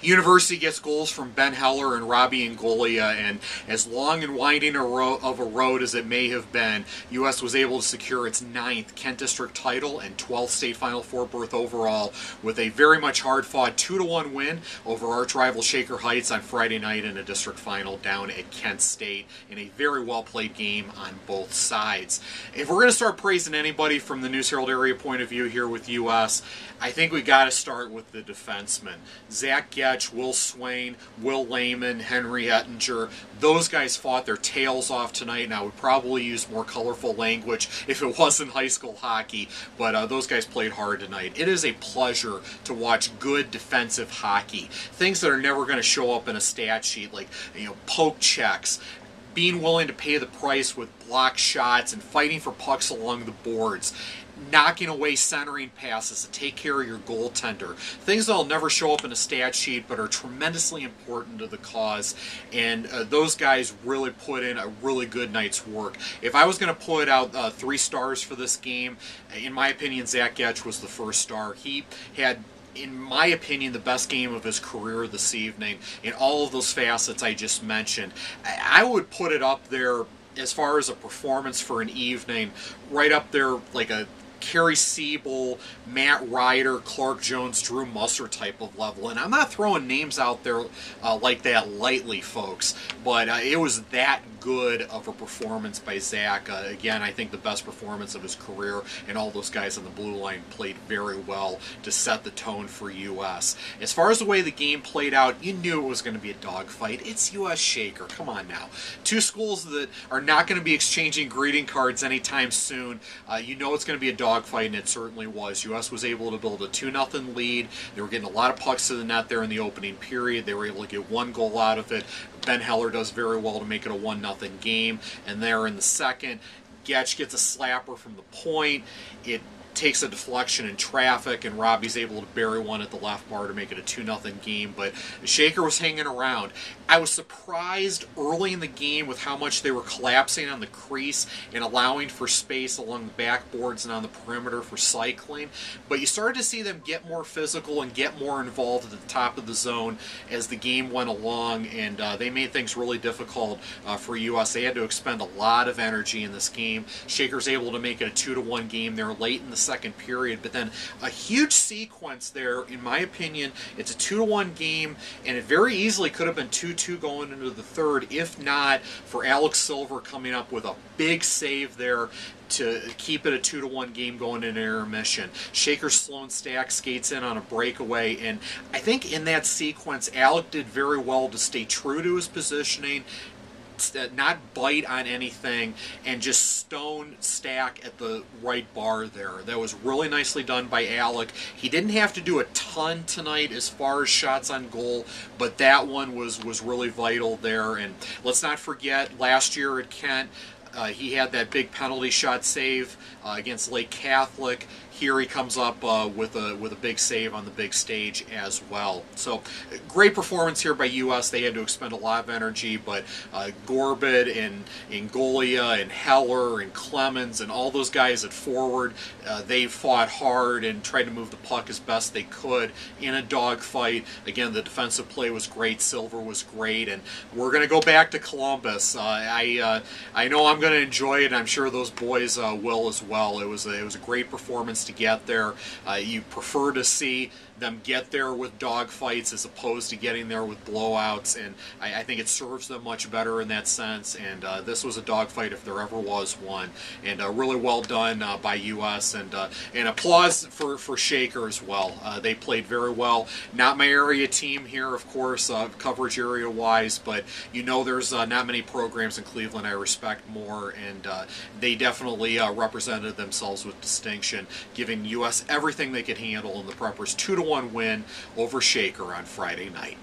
University gets goals from Ben Heller and Robbie Angolia, and as long and winding of a road as it may have been, U.S. was able to secure its 9th Kent District title and 12th state Final Four berth overall with a very much hard-fought 2-1 win over arch rival Shaker Heights on Friday night in a district final down at Kent State in a very well-played game on both sides. If we're going to start praising anybody from the News-Herald area point of view here with U.S., I think we got to start with the defensemen. Zach Getch, Will Swain, Will Lehman, Henry Ettinger, those guys fought their tails off tonight. Now, we probably use more colorful language if it wasn't high school hockey, but those guys played hard tonight. It is a pleasure to watch good defensive hockey. Things that are never going to show up in a stat sheet, like poke checks, being willing to pay the price with block shots and fighting for pucks along the boards, knocking away centering passes to take care of your goaltender. Things that'll never show up in a stat sheet but are tremendously important to the cause, and those guys really put in a really good night's work. If I was going to put out 3 stars for this game, in my opinion, Zach Getch was the first star. He had, in my opinion, the best game of his career this evening in all of those facets I just mentioned. I would put it up there as far as a performance for an evening, right up there like a Kerry Siebel, Matt Ryder, Clark Jones, Drew Musser type of level. And I'm not throwing names out there like that lightly, folks, but it was that good of a performance by Zach. Again, I think the best performance of his career, and all those guys on the blue line played very well to set the tone for U.S. As far as the way the game played out, you knew it was going to be a dogfight. It's U.S. Shaker. Come on now. 2 schools that are not going to be exchanging greeting cards anytime soon. You know it's going to be a dogfight, and it certainly was. U.S. was able to build a 2-0 lead. They were getting a lot of pucks to the net there in the opening period. They were able to get 1 goal out of it. Ben Heller does very well to make it a 1-0 game. And there in the second, Getch gets a slapper from the point. It takes a deflection in traffic, and Robbie's able to bury one at the left bar to make it a 2-0 game. But Shaker was hanging around. I was surprised early in the game with how much they were collapsing on the crease and allowing for space along the backboards and on the perimeter for cycling. But you started to see them get more physical and get more involved at the top of the zone as the game went along, and they made things really difficult for U.S. They had to expend a lot of energy in this game. Shaker's able to make it a 2-1 game there late in the second period, but then a huge sequence there. In my opinion, it's a 2-1 game, and it very easily could have been 2-2 going into the third, if not for Alex Silver coming up with a big save there to keep it a 2-1 game going into intermission. Shaker Sloan Stack skates in on a breakaway, and I think in that sequence, Alec did very well to stay true to his positioning, not bite on anything, and just stone Stack at the right bar there. That was really nicely done by Alec. He didn't have to do a ton tonight as far as shots on goal, but that one was really vital there. And let's not forget, last year at Kent, he had that big penalty shot save against Lake Catholic. Here he comes up with a big save on the big stage as well. So great performance here by U.S. They had to expend a lot of energy, but Gorbid and Angolia and Heller and Clemens and all those guys at forward, they fought hard and tried to move the puck as best they could in a dogfight. Again, the defensive play was great. Silver was great, and we're going to go back to Columbus. I know I'm going to enjoy it. I'm sure those boys will as well. It was a great performance to get there. You prefer to see them get there with dogfights as opposed to getting there with blowouts, and I think it serves them much better in that sense. And this was a dogfight if there ever was one, and really well done by U.S. and applause for Shaker as well. They played very well. Not my area team here, of course, coverage area wise, but you know there's not many programs in Cleveland I respect more, and they definitely represented themselves with distinction, giving U.S. everything they could handle in the Preppers 2-1 win over Shaker on Friday night.